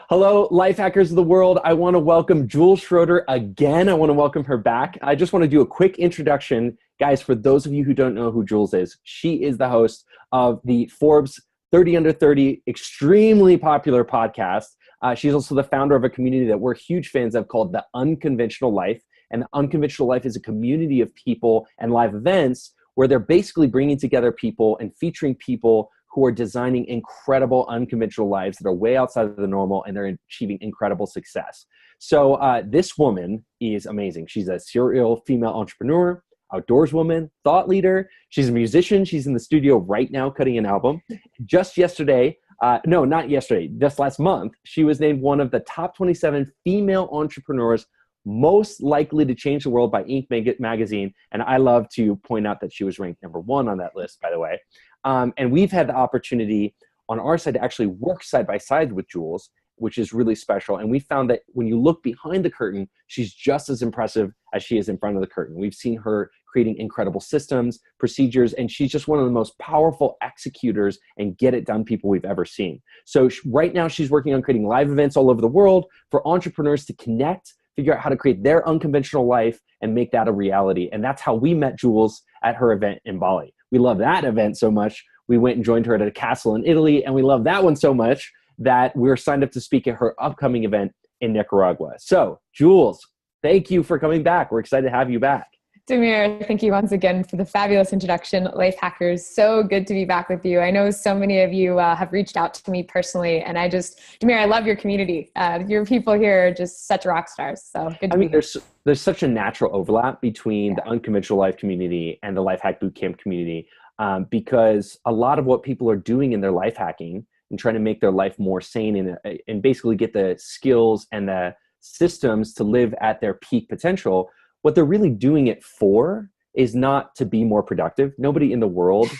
Hello, life hackers of the world. I want to welcome Jules Schroeder again. I want to welcome her back. I just want to do a quick introduction. Guys, for those of you who don't know who Jules is, she is the host of the Forbes 30 Under 30 extremely popular podcast. She's also the founder of a community that we're huge fans of called the Unconventional Life. And the Unconventional Life is a community of people and live events where they're basically bringing together people and featuring people who are designing incredible unconventional lives that are way outside of the normal, and they're achieving incredible success. So this woman is amazing. She's a serial female entrepreneur, outdoors woman, thought leader. She's a musician. She's in the studio right now cutting an album. Just yesterday, no, not yesterday, just last month, she was named one of the top 27 female entrepreneurs most likely to change the world by Inc. magazine. And I love to point out that she was ranked #1 on that list, by the way. And we've had the opportunity on our side to actually work side by side with Jules, which is really special. And we found that when you look behind the curtain, she's just as impressive as she is in front of the curtain. We've seen her creating incredible systems, procedures, and she's just one of the most powerful executors and get it done people we've ever seen. So right now she's working on creating live events all over the world for entrepreneurs to connect, figure out how to create their unconventional life and make that a reality. And that's how we met Jules at her event in Bali. We love that event so much. We went and joined her at a castle in Italy, and we love that one so much that we're signed up to speak at her upcoming event in Nicaragua. So, Jules, thank you for coming back. We're excited to have you back. Demir, thank you once again for the fabulous introduction. Life hackers, so good to be back with you. I know so many of you have reached out to me personally, and Demir, I love your community. Your people here are just such rock stars. So good to be here. There's such a natural overlap between the Unconventional Life community and the Lifehack Bootcamp community because a lot of what people are doing in their life hacking and trying to make their life more sane and basically get the skills and the systems to live at their peak potential, what they're really doing it for is not to be more productive. Nobody in the world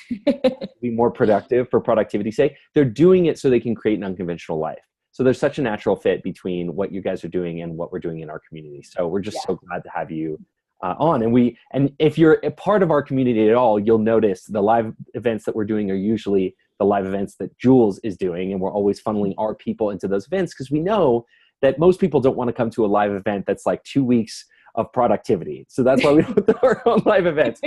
be more productive for productivity's sake. They're doing it so they can create an unconventional life. So there's such a natural fit between what you guys are doing and what we're doing in our community. So we're just so glad to have you on. And if you're a part of our community at all, you'll notice the live events that we're doing are usually the live events that Jules is doing. And we're always funneling our people into those events because we know that most people don't want to come to a live event that's like 2 weeks of productivity. So that's why we don't do our own live events.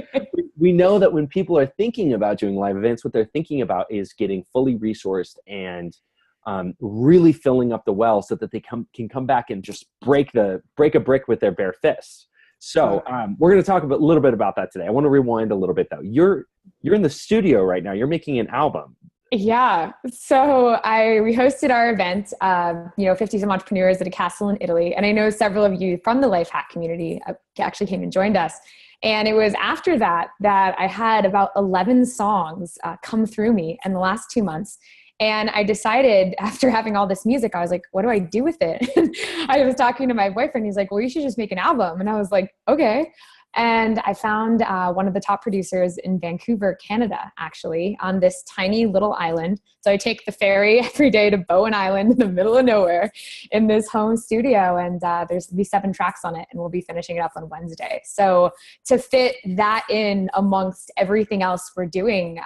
We know that when people are thinking about doing live events, what they're thinking about is getting fully resourced and really filling up the well so that they can come back and just break a brick with their bare fists. So we're going to talk a little bit about that today. I want to rewind a little bit though. You're in the studio right now. You're making an album. Yeah. So we hosted our event, 50 some entrepreneurs at a castle in Italy. And I know several of you from the life hack community actually came and joined us. And it was after that I had about 11 songs come through me in the last 2 months. And I decided after having all this music, I was like, what do I do with it? I was talking to my boyfriend. He's like, well, you should just make an album. And I was like, okay. And I found one of the top producers in Vancouver, Canada, actually, on this tiny little island. So I take the ferry every day to Bowen Island in the middle of nowhere in this home studio. And there's be 7 tracks on it, and we'll be finishing it up on Wednesday. So to fit that in amongst everything else we're doing,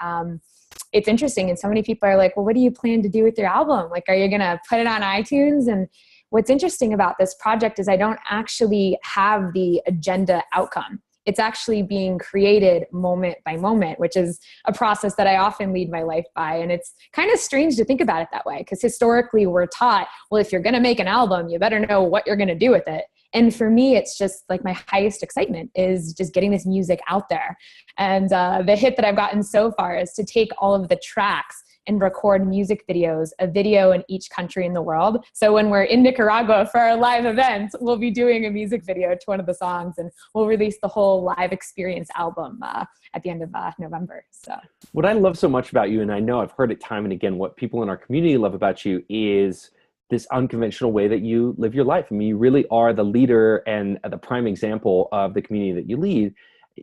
it's interesting. And so many people are like, well, what do you plan to do with your album? Like, are you going to put it on iTunes? And what's interesting about this project is I don't actually have the agenda outcome. It's actually being created moment by moment, which is a process that I often lead my life by. And it's kind of strange to think about it that way because historically we're taught, well, if you're going to make an album, you better know what you're going to do with it. And for me, it's just like my highest excitement is just getting this music out there. And the hit that I've gotten so far is to take all of the tracks and record music videos, a video in each country in the world. So when we're in Nicaragua for our live event, we'll be doing a music video to one of the songs, and we'll release the whole live experience album at the end of November. So what I love so much about you, and I know I've heard it time and again, what people in our community love about you is this unconventional way that you live your life. I mean, you really are the leader and the prime example of the community that you lead.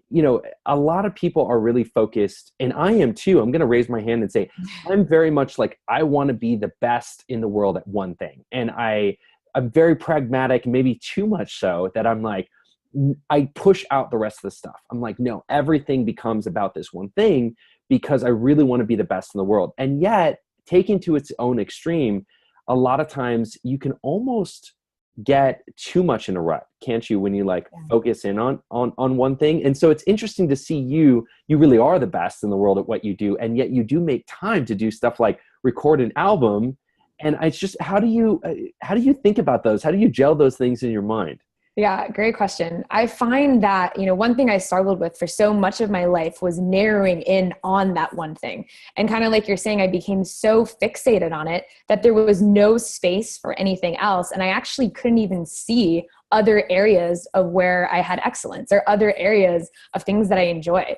You know, a lot of people are really focused, and I am too. I'm going to raise my hand and say, I'm very much like, I want to be the best in the world at one thing. And I'm very pragmatic, maybe too much so that I'm like, I push out the rest of the stuff. I'm like, no, everything becomes about this one thing because I really want to be the best in the world. And yet, taken to its own extreme, a lot of times you can almost get too much in a rut, can't you, when you like focus in on one thing. And so it's interesting to see you really are the best in the world at what you do, and yet you do make time to do stuff like record an album. And it's just, how do you think about those? How do you gel those things in your mind? Yeah, great question. I find that, one thing I struggled with for so much of my life was narrowing in on that one thing. And kind of like you're saying, I became so fixated on it that there was no space for anything else. And I actually couldn't even see other areas of where I had excellence or other areas of things that I enjoyed.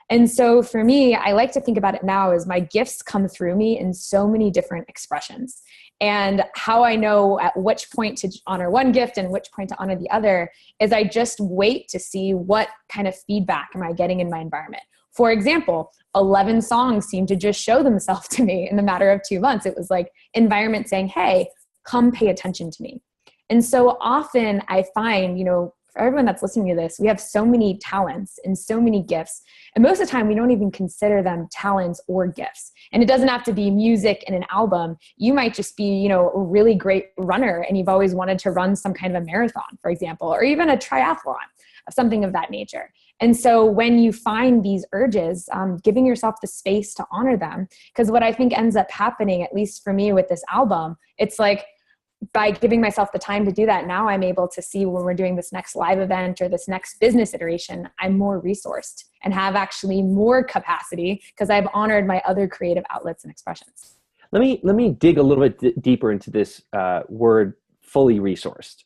And so for me, I like to think about it now as my gifts come through me in so many different expressions. And how I know at which point to honor one gift and which point to honor the other is I just wait to see what kind of feedback am I getting in my environment. For example, 11 songs seem to just show themselves to me in the matter of 2 months. It was like environment saying, hey, come pay attention to me. And so often I find, for everyone that's listening to this, we have so many talents and so many gifts. And most of the time, we don't even consider them talents or gifts. And it doesn't have to be music and an album. You might just be, a really great runner and you've always wanted to run some kind of a marathon, for example, or even a triathlon, something of that nature. And so when you find these urges, giving yourself the space to honor them, because what I think ends up happening, at least for me with this album, it's like, by giving myself the time to do that, now I'm able to see when we're doing this next live event or this next business iteration, I'm more resourced and have actually more capacity because I've honored my other creative outlets and expressions. Let me dig a little bit deeper into this word, fully resourced.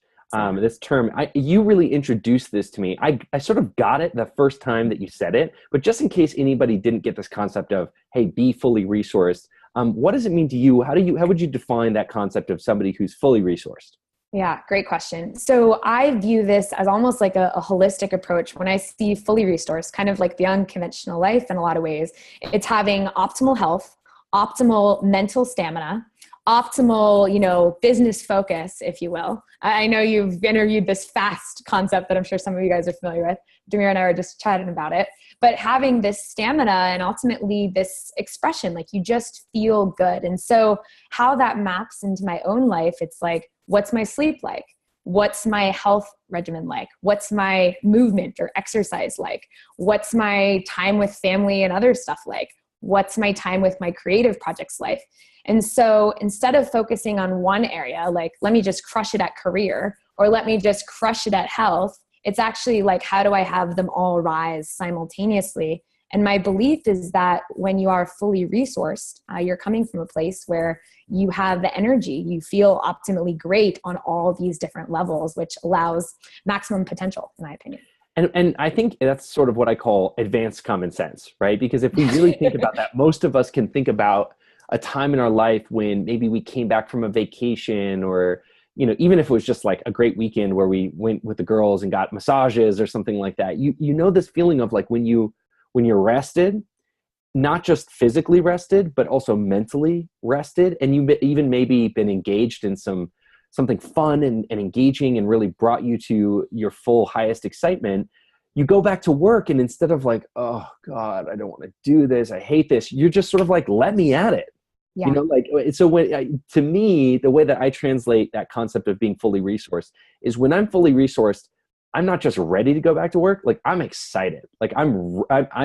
This term, you really introduced this to me. I sort of got it the first time that you said it, but just in case anybody didn't get this concept of, hey, be fully resourced, what does it mean to you? How would you define that concept of somebody who's fully resourced? Yeah, great question. So I view this as almost like a holistic approach. When I see fully resourced, kind of like the unconventional life in a lot of ways, it's having optimal health, optimal mental stamina, optimal, business focus, if you will. I know you've interviewed this FAST concept that I'm sure some of you guys are familiar with. Demir and I were just chatting about it. But having this stamina and ultimately this expression, like you just feel good. And so how that maps into my own life, it's like, what's my sleep like? What's my health regimen like? What's my movement or exercise like? What's my time with family and other stuff like? What's my time with my creative projects like? And so instead of focusing on one area, like, let me just crush it at career or let me just crush it at health, it's actually like, how do I have them all rise simultaneously? And my belief is that when you are fully resourced, you're coming from a place where you have the energy, you feel optimally great on all these different levels, which allows maximum potential, in my opinion. And I think that's sort of what I call advanced common sense, right? Because if we really think about that, most of us can think about a time in our life when maybe we came back from a vacation or, even if it was just like a great weekend where we went with the girls and got massages or something like that, you know this feeling of like when you're rested, not just physically rested, but also mentally rested. And you even maybe been engaged in something fun and engaging and really brought you to your full highest excitement. You go back to work and instead of like, oh God, I don't want to do this, I hate this, you're just sort of like, let me at it. Yeah. So to me, the way that I translate that concept of being fully resourced is when I'm fully resourced, I'm not just ready to go back to work. Like I'm excited. Like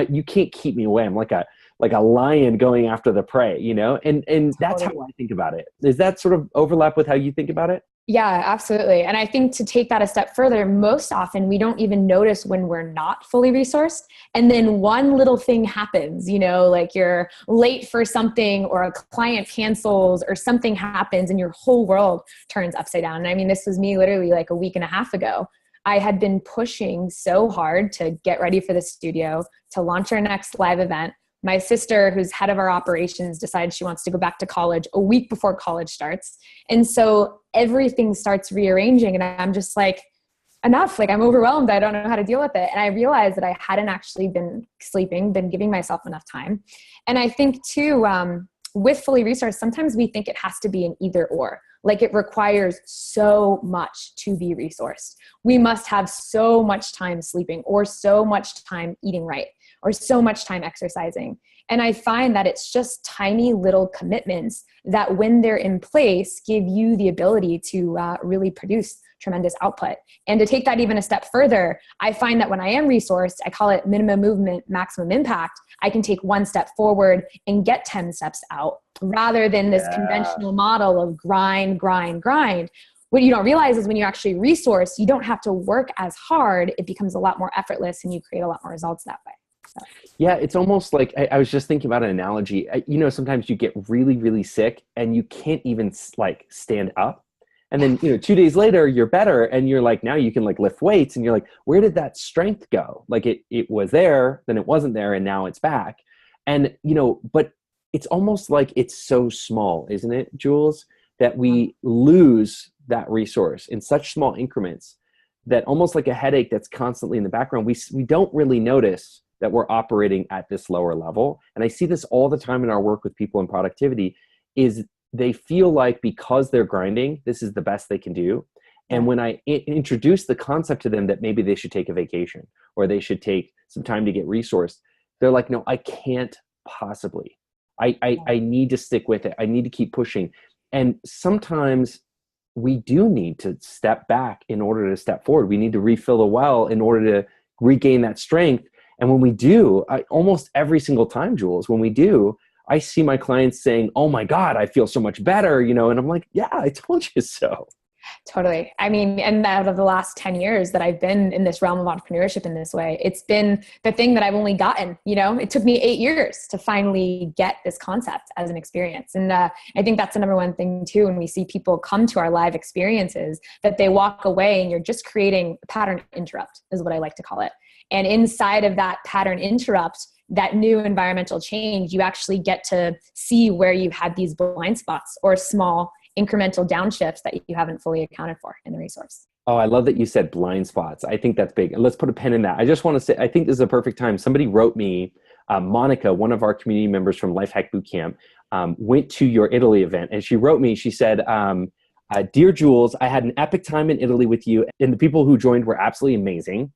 you can't keep me away. I'm like a lion going after the prey, and that's how I think about it. Does that sort of overlap with how you think about it? Yeah, absolutely. And I think to take that a step further, most often we don't even notice when we're not fully resourced. And then one little thing happens, like you're late for something or a client cancels or something happens and your whole world turns upside down. And I mean, this was me literally like a week and a half ago. I had been pushing so hard to get ready for the studio, to launch our next live event. My sister, who's head of our operations, decides she wants to go back to college a week before college starts. And so everything starts rearranging and I'm just like, enough, like I'm overwhelmed. I don't know how to deal with it. And I realized that I hadn't actually been sleeping, been giving myself enough time. And I think too, with fully resourced, sometimes we think it has to be an either or. Like it requires so much to be resourced. We must have so much time sleeping or so much time eating right or so much time exercising. And I find that it's just tiny little commitments that when they're in place, give you the ability to really produce tremendous output. And to take that even a step further, I find that when I am resourced, I call it minimum movement, maximum impact. I can take one step forward and get 10 steps out rather than this conventional model of grind, grind, grind. What you don't realize is when you're actually resourced, you don't have to work as hard. It becomes a lot more effortless and you create a lot more results that way. So. Yeah, it's almost like I was just thinking about an analogy. Sometimes you get really, really sick and you can't even like stand up. And then, 2 days later, you're better. And you're like, now you can like lift weights. And you're like, where did that strength go? Like it was there, then it wasn't there. And now it's back. And, but it's almost like it's so small, isn't it, Jules, that we lose that resource in such small increments that almost like a headache that's constantly in the background, we don't really notice that we're operating at this lower level. And I see this all the time in our work with people in productivity is they feel like because they're grinding, this is the best they can do. And when I introduce the concept to them that maybe they should take a vacation or they should take some time to get resourced, they're like, no, I can't possibly. I need to stick with it. I need to keep pushing. And sometimes we do need to step back in order to step forward. We need to refill the well in order to regain that strength. And when we do, almost every single time, Jules, when we do, I see my clients saying, oh my God, I feel so much better, and I'm like, yeah, I told you so. Totally. I mean, and out of the last 10 years that I've been in this realm of entrepreneurship in this way, it's been the thing that I've only gotten, it took me 8 years to finally get this concept as an experience. And I think that's the number one thing too, when we see people come to our live experiences, that they walk away and you're just creating a pattern interrupt is what I like to call it. And inside of that pattern interrupt, that new environmental change, you actually get to see where you had these blind spots or small incremental downshifts that you haven't fully accounted for in the resource. Oh, I love that you said blind spots. I think that's big. And let's put a pin in that. I just want to say, I think this is a perfect time. Somebody wrote me, Monica, one of our community members from Lifehack Bootcamp, went to your Italy event. And she wrote me, she said, Dear Jules, I had an epic time in Italy with you. And the people who joined were absolutely amazing.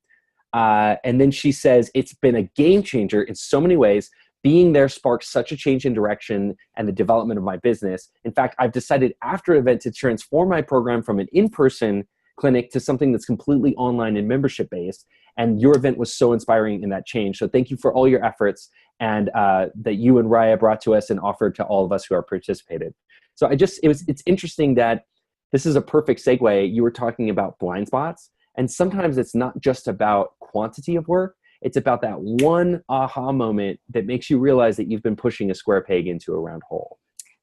And then she says, it's been a game changer in so many ways. Being there sparked such a change in direction and the development of my business. In fact, I've decided after an event to transform my program from an in-person clinic to something that's completely online and membership based. And your event was so inspiring in that change. So thank you for all your efforts and that you and Raya brought to us and offered to all of us who are participated. So it's interesting that this is a perfect segue. You were talking about blind spots. And sometimes it's not just about quantity of work. It's about that one aha moment that makes you realize that you've been pushing a square peg into a round hole.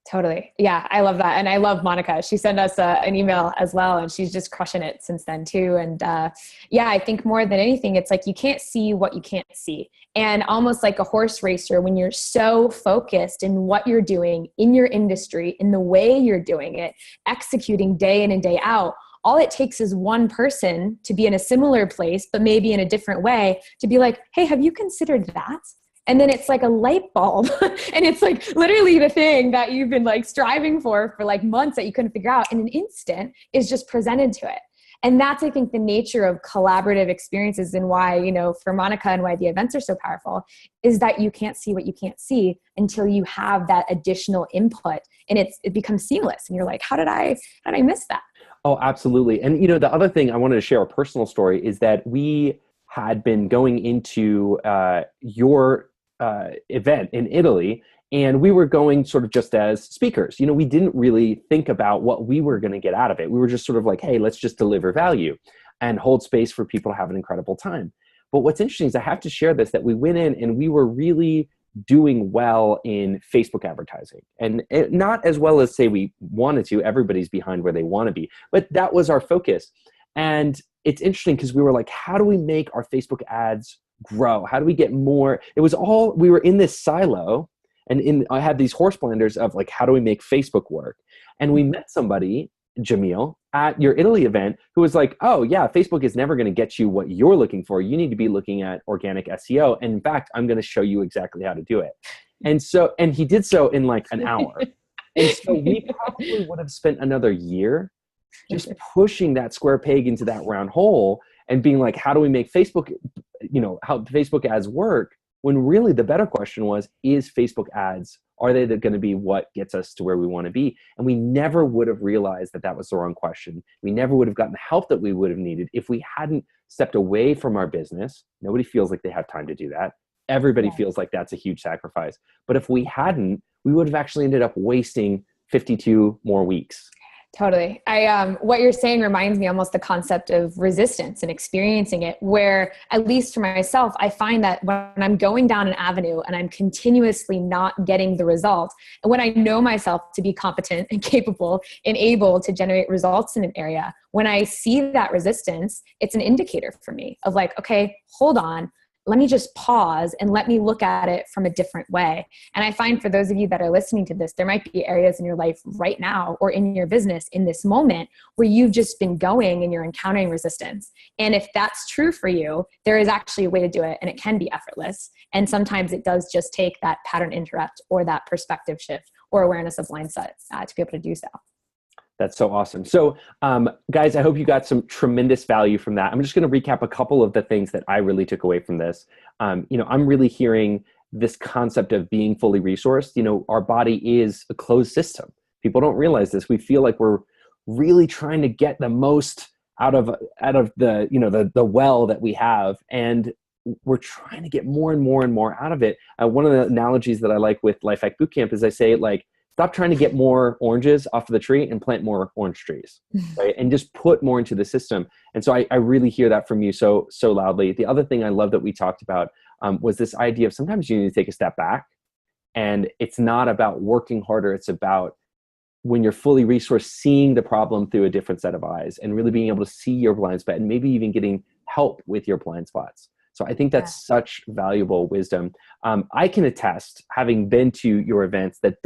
Totally. Yeah, I love that. And I love Monica. She sent us an email as well, and she's just crushing it since then too. And I think more than anything, it's like you can't see what you can't see. And almost like a horse racer, when you're so focused in what you're doing in your industry, in the way you're doing it, executing day in and day out, all it takes is one person to be in a similar place, but maybe in a different way, to be like, hey, have you considered that? And then it's like a light bulb. And it's like literally the thing that you've been like striving for like months that you couldn't figure out in an instant is just presented to it. And that's, I think, the nature of collaborative experiences and why, for Monica and why the events are so powerful is that you can't see what you can't see until you have that additional input, and it becomes seamless. And you're like, how did I miss that? Oh, absolutely. And, the other thing I wanted to share a personal story is that we had been going into your event in Italy, and we were going sort of just as speakers. We didn't really think about what we were going to get out of it. We were just sort of like, hey, let's just deliver value and hold space for people to have an incredible time. But what's interesting is I have to share this, that we went in and we were really doing well in Facebook advertising, and not as well as say we wanted to. Everybody's behind where they want to be, but that was our focus. And it's interesting because we were like, how do we make our Facebook ads grow? How do we get more? We were in this silo, and I had these horse blinders of like, how do we make Facebook work? And we met somebody, Jamil, at your Italy event who was like, oh yeah, Facebook is never going to get you what you're looking for. You need to be looking at organic SEO. And in fact, I'm going to show you exactly how to do it. And he did so in like an hour. And so we probably would have spent another year just pushing that square peg into that round hole and being like, how do we make Facebook, how Facebook ads work? when really the better question was, is Facebook ads, are they going to be what gets us to where we want to be? And we never would have realized that that was the wrong question. We never would have gotten the help that we would have needed if we hadn't stepped away from our business. Nobody feels like they have time to do that. Everybody feels like that's a huge sacrifice. But if we hadn't, we would have actually ended up wasting 52 more weeks. Totally. What you're saying reminds me almost the concept of resistance and experiencing it, where at least for myself, I find that when I'm going down an avenue and I'm continuously not getting the result, and when I know myself to be competent and capable and able to generate results in an area, when I see that resistance, it's an indicator for me of like, okay, hold on. Let me just pause and let me look at it from a different way. And I find for those of you that are listening to this, there might be areas in your life right now or in your business in this moment where you've just been going and you're encountering resistance. And if that's true for you, there is actually a way to do it, and it can be effortless. And sometimes it does just take that pattern interrupt or that perspective shift or awareness of blind spots to be able to do so. That's so awesome. So guys, I hope you got some tremendous value from that. I'm just going to recap a couple of the things that I really took away from this. I'm really hearing this concept of being fully resourced. Our body is a closed system. People don't realize this. We feel like we're really trying to get the most out of the well that we have. And we're trying to get more and more and more out of it. One of the analogies that I like with Lifehack Bootcamp is I say, like, stop trying to get more oranges off of the tree and plant more orange trees, right? And just put more into the system. And so I really hear that from you so loudly. The other thing I love that we talked about was this idea of sometimes you need to take a step back, and it's not about working harder. It's about, when you're fully resourced, seeing the problem through a different set of eyes and really being able to see your blind spot and maybe even getting help with your blind spots. So I think that's such valuable wisdom. I can attest, having been to your events, that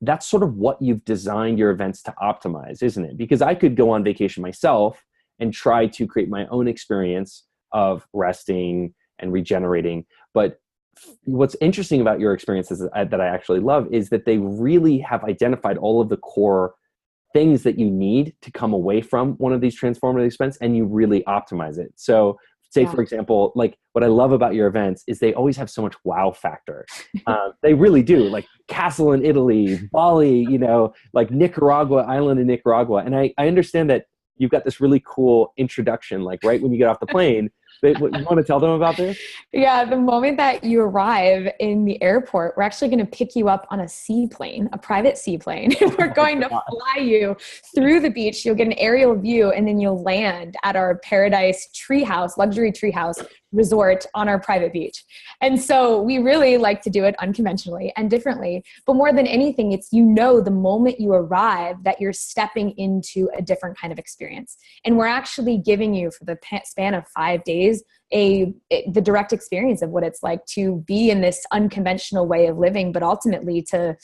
that's sort of what you've designed your events to optimize, isn't it? Because I could go on vacation myself and try to create my own experience of resting and regenerating. But what's interesting about your experiences that I actually love is that they really have identified all of the core things that you need to come away from one of these transformative events, and you really optimize it. So say, for example, like what I love about your events is they always have so much wow factor. They really do. Like castle in Italy, Bali, like Nicaragua, island in Nicaragua. And I understand that you've got this really cool introduction, like right when you get off the plane. You want to tell them about this? Yeah, the moment that you arrive in the airport, we're actually going to pick you up on a seaplane, a private seaplane. We're going to fly you through the beach. You'll get an aerial view, and then you'll land at our paradise treehouse, luxury treehouse resort on our private beach. And so we really like to do it unconventionally and differently. But more than anything, it's, the moment you arrive that you're stepping into a different kind of experience. And we're actually giving you, for the span of 5 days, the direct experience of what it's like to be in this unconventional way of living, but ultimately to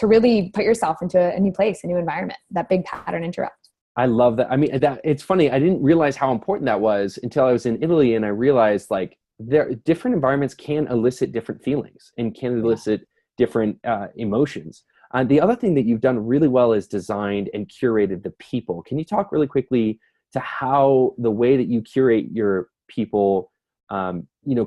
really put yourself into a new place, a new environment, that big pattern interrupt. I love that. I mean, it's funny. I didn't realize how important that was until I was in Italy, and I realized like different environments can elicit different feelings and can elicit different emotions. The other thing that you've done really well is designed and curated the people. Can you talk really quickly to how the way that you curate your people,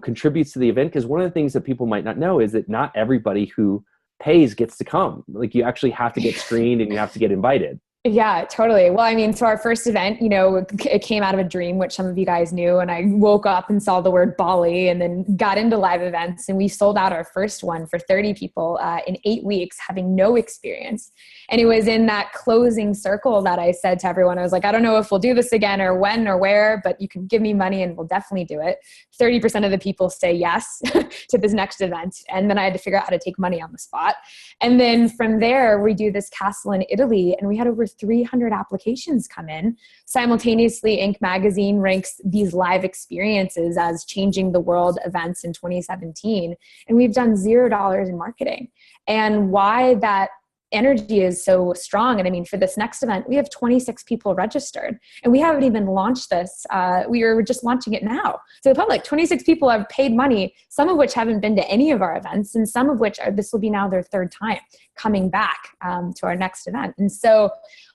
contributes to the event? Because one of the things that people might not know is that not everybody who pays gets to come. Like, you actually have to get screened and you have to get invited. Yeah, totally. Well, I mean, so our first event, it came out of a dream, which some of you guys knew. And I woke up and saw the word Bali and then got into live events. And we sold out our first one for 30 people in 8 weeks, having no experience. And it was in that closing circle that I said to everyone, I was like, I don't know if we'll do this again or when or where, but you can give me money and we'll definitely do it. 30% of the people say yes to this next event. And then I had to figure out how to take money on the spot. And then from there, we do this castle in Italy, and we had over 300 applications come in. Simultaneously, Inc. magazine ranks these live experiences as changing the world events in 2017. And we've done $0 in marketing. And why that energy is so strong. And I mean, for this next event, we have 26 people registered, and we haven't even launched this. We are just launching it now. So the public, 26 people have paid money, some of which haven't been to any of our events, and some of which this will be now their third time coming back to our next event. And so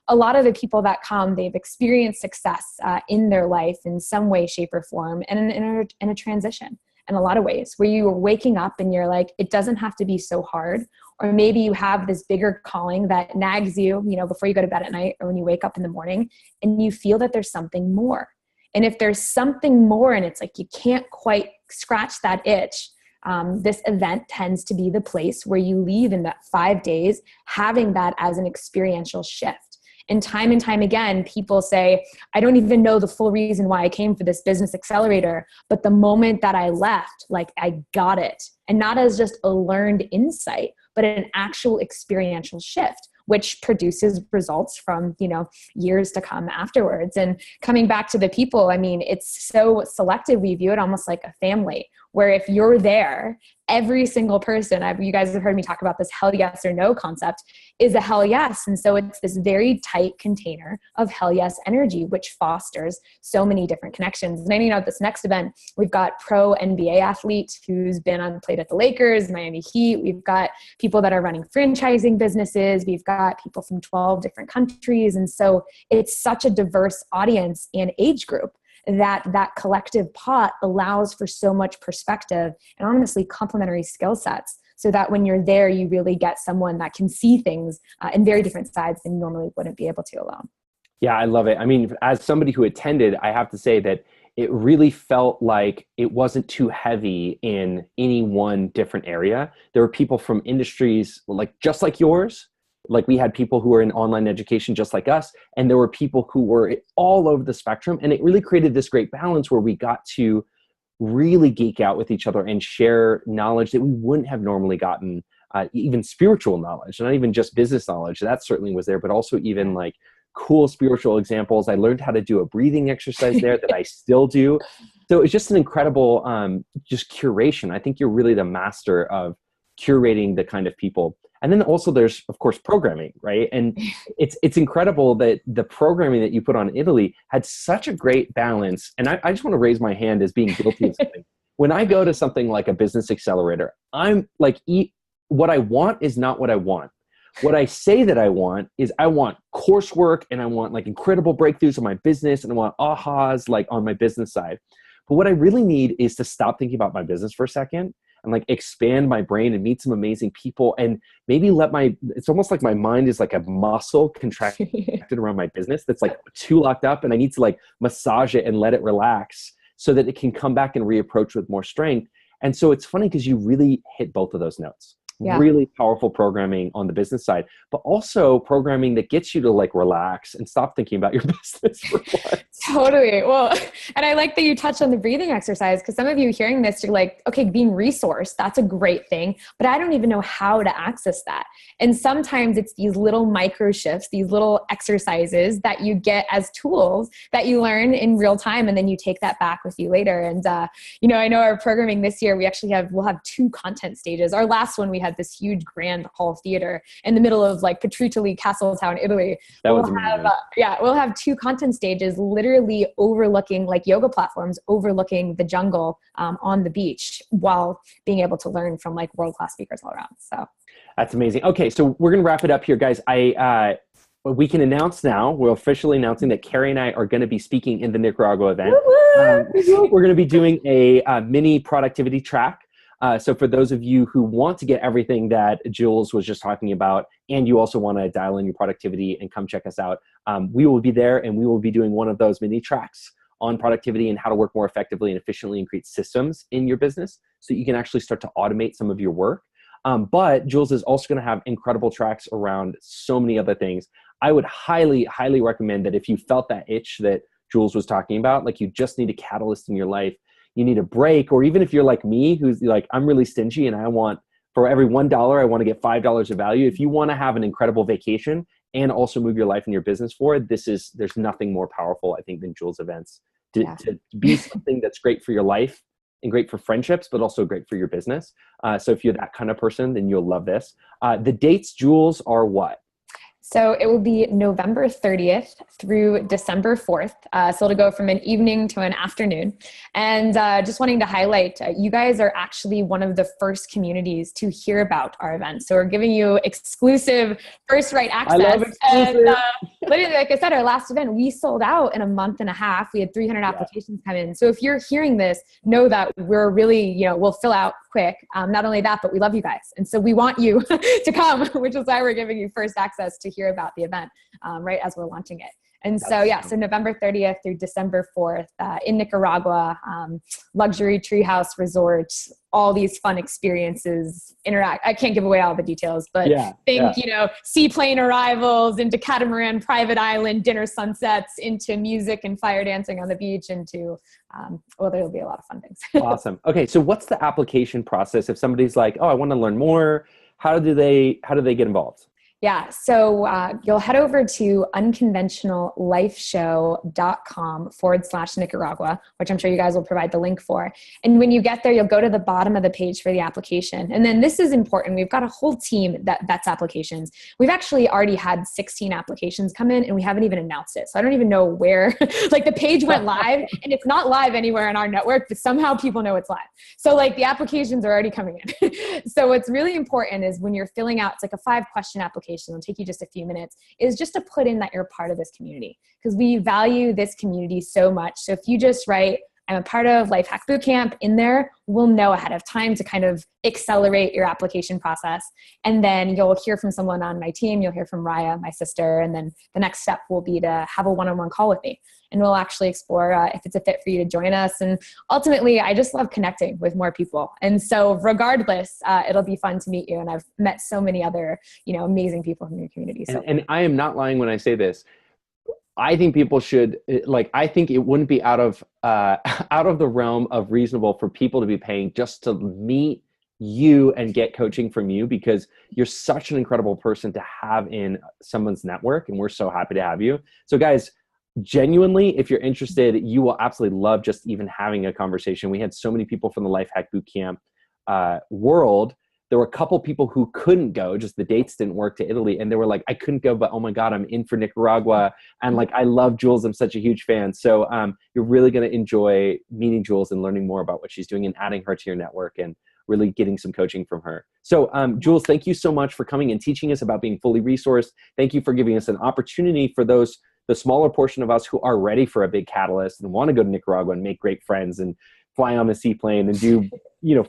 a lot of the people that come, they've experienced success in their life in some way, shape, or form, and in a transition. in a lot of ways, where you are waking up and you're like, it doesn't have to be so hard. Or maybe you have this bigger calling that nags you, before you go to bed at night or when you wake up in the morning, and you feel that there's something more. And if there's something more and it's like you can't quite scratch that itch, this event tends to be the place where you leave in that 5 days having that as an experiential shift. And time again, people say, I don't even know the full reason why I came for this business accelerator, but the moment that I left, like I got it. And not as just a learned insight, but an actual experiential shift, which produces results from, years to come afterwards. And coming back to the people, I mean, it's so selective. We view it almost like a family, where if you're there, every single person, you guys have heard me talk about this hell yes or no concept, is a hell yes. And so it's this very tight container of hell yes energy, which fosters so many different connections. And at this next event, we've got pro NBA athlete who's played at the Lakers, Miami Heat. We've got people that are running franchising businesses. We've got people from 12 different countries. And so it's such a diverse audience and age group that collective pot allows for so much perspective and honestly complementary skill sets, so that when you're there, you really get someone that can see things in very different sides than you normally wouldn't be able to alone. Yeah, I love it. I mean, as somebody who attended, I have to say that it really felt like it wasn't too heavy in any one different area. There were people from industries just like yours. Like we had people who were in online education just like us, and there were people who were all over the spectrum. And it really created this great balance where we got to really geek out with each other and share knowledge that we wouldn't have normally gotten, even spiritual knowledge, not even just business knowledge. That certainly was there, but also even like cool spiritual examples. I learned how to do a breathing exercise there that I still do. So it's just an incredible just curation. I think you're really the master of curating the kind of people. And then also there's, of course, programming, right? And it's incredible that the programming that you put on Italy had such a great balance. And I just want to raise my hand as being guilty of something. When I go to something like a business accelerator, I'm like, what I want is not what I want. What I say that I want is I want coursework, and I want like incredible breakthroughs on my business, and I want ahas like on my business side. But what I really need is to stop thinking about my business for a second and like expand my brain and meet some amazing people, and maybe it's almost like my mind is like a muscle contracted around my business that's like too locked up, and I need to like massage it and let it relax so that it can come back and reapproach with more strength. And so it's funny because you really hit both of those notes. Yeah. Really powerful programming on the business side, but also programming that gets you to like relax and stop thinking about your business for once. Totally. Well, and I like that you touched on the breathing exercise, because some of you hearing this, you're like, okay, being resourced, that's a great thing, but I don't even know how to access that. And sometimes it's these little micro shifts, these little exercises that you get as tools that you learn in real time, and then you take that back with you later. And, I know our programming this year, we'll have 2 content stages. Our last one, we had this huge grand hall theater in the middle of like Petrutoli, Castletown, Italy. We'll have 2 content stages literally overlooking like yoga platforms, overlooking the jungle on the beach, while being able to learn from like world-class speakers all around. So that's amazing. Okay, so we're going to wrap it up here, guys. We can announce now, we're officially announcing that Carrie and I are going to be speaking in the Nicaragua event. We're going to be doing a mini productivity track. So for those of you who want to get everything that Jules was just talking about, and you also want to dial in your productivity and come check us out, we will be there, and we will be doing one of those mini tracks on productivity and how to work more effectively and efficiently and create systems in your business so you can actually start to automate some of your work. But Jules is also going to have incredible tracks around so many other things. I would highly, highly recommend that if you felt that itch that Jules was talking about, like you just need a catalyst in your life, you need a break, or even if you're like me, who's like, I'm really stingy and I want, for every $1, I want to get $5 of value. If you want to have an incredible vacation and also move your life and your business forward, there's nothing more powerful, I think, than Jules events to be something that's great for your life and great for friendships, but also great for your business. So if you're that kind of person, then you'll love this. The dates, Jules, are what? So it will be November 30th through December 4th. So it'll go from an evening to an afternoon. And just wanting to highlight, you guys are actually one of the first communities to hear about our event. So we're giving you exclusive first right access. I love exclusive. And literally, like I said, our last event, we sold out in a month and a half. We had 300 applications come in. So if you're hearing this, know that we're really, we'll fill out quick. Not only that, but we love you guys. And so we want you to come, which is why we're giving you first access to hear about the event right as we're launching it. And so, so November 30th through December 4th in Nicaragua, luxury treehouse resort, all these fun experiences, I can't give away all the details, but think, seaplane arrivals, into catamaran private island, dinner sunsets, into music and fire dancing on the beach, into, there'll be a lot of fun things. Awesome. Okay. So what's the application process if somebody's like, oh, I want to learn more? How do they get involved? Yeah, so you'll head over to unconventionallifeshow.com/Nicaragua, which I'm sure you guys will provide the link for. And when you get there, you'll go to the bottom of the page for the application. And then this is important. We've got a whole team that vets applications. We've actually already had 16 applications come in, and we haven't even announced it. So I don't even know where, the page went live, and it's not live anywhere in our network, but somehow people know it's live. So the applications are already coming in. So what's really important is when you're filling out, it's like a 5-question application. It'll take you just a few minutes, is just to put in that you're part of this community, because we value this community so much. So if you just write, I'm a part of Lifehack Bootcamp in there, we'll know ahead of time to kind of accelerate your application process. And then you'll hear from someone on my team. You'll hear from Raya, my sister. And then the next step will be to have a one-on-one call with me. And we'll actually explore if it's a fit for you to join us. And ultimately, I just love connecting with more people. And so regardless, it'll be fun to meet you. And I've met so many other, amazing people from your community. So. And I am not lying when I say this. I think people should, I think it wouldn't be out of the realm of reasonable for people to be paying just to meet you and get coaching from you, because you're such an incredible person to have in someone's network. And we're so happy to have you. So guys, genuinely, if you're interested, you will absolutely love just even having a conversation. We had so many people from the Lifehack Bootcamp world. There were a couple people who couldn't go, just the dates didn't work to Italy. And they were like, I couldn't go, but oh my God, I'm in for Nicaragua. And I love Jules. I'm such a huge fan. So you're really going to enjoy meeting Jules and learning more about what she's doing and adding her to your network and really getting some coaching from her. So Jules, thank you so much for coming and teaching us about being fully resourced. Thank you for giving us an opportunity for the smaller portion of us who are ready for a big catalyst and want to go to Nicaragua and make great friends and fly on a seaplane and do,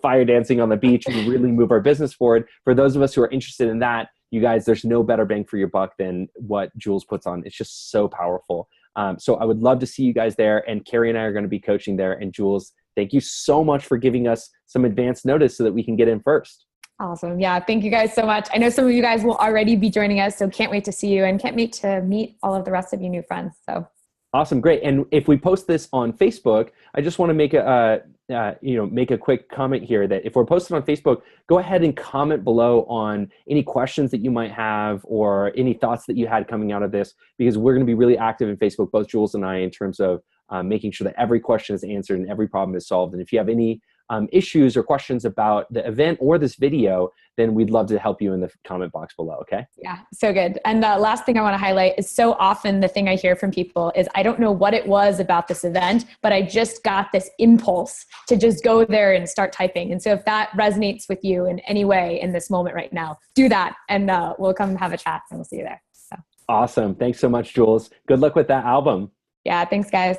fire dancing on the beach and really move our business forward. For those of us who are interested in that, you guys, there's no better bang for your buck than what Jules puts on. It's just so powerful. So I would love to see you guys there, and Carrie and I are going to be coaching there. And Jules, thank you so much for giving us some advance notice so that we can get in first. Awesome. Yeah. Thank you guys so much. I know some of you guys will already be joining us, so can't wait to see you and can't wait to meet all of the rest of you new friends. So awesome. Great. And if we post this on Facebook, I just want to make make a quick comment here that if we're posted on Facebook, go ahead and comment below on any questions that you might have or any thoughts that you had coming out of this, because we're going to be really active in Facebook, both Jules and I, in terms of making sure that every question is answered and every problem is solved. And if you have any issues or questions about the event or this video, then we'd love to help you in the comment box below. Okay. Yeah. So good. And the last thing I want to highlight is, so often the thing I hear from people is, I don't know what it was about this event, but I just got this impulse to just go there and start typing. And so if that resonates with you in any way in this moment right now, do that. And we'll come have a chat and we'll see you there. So. Awesome. Thanks so much, Jules. Good luck with that album. Yeah. Thanks guys.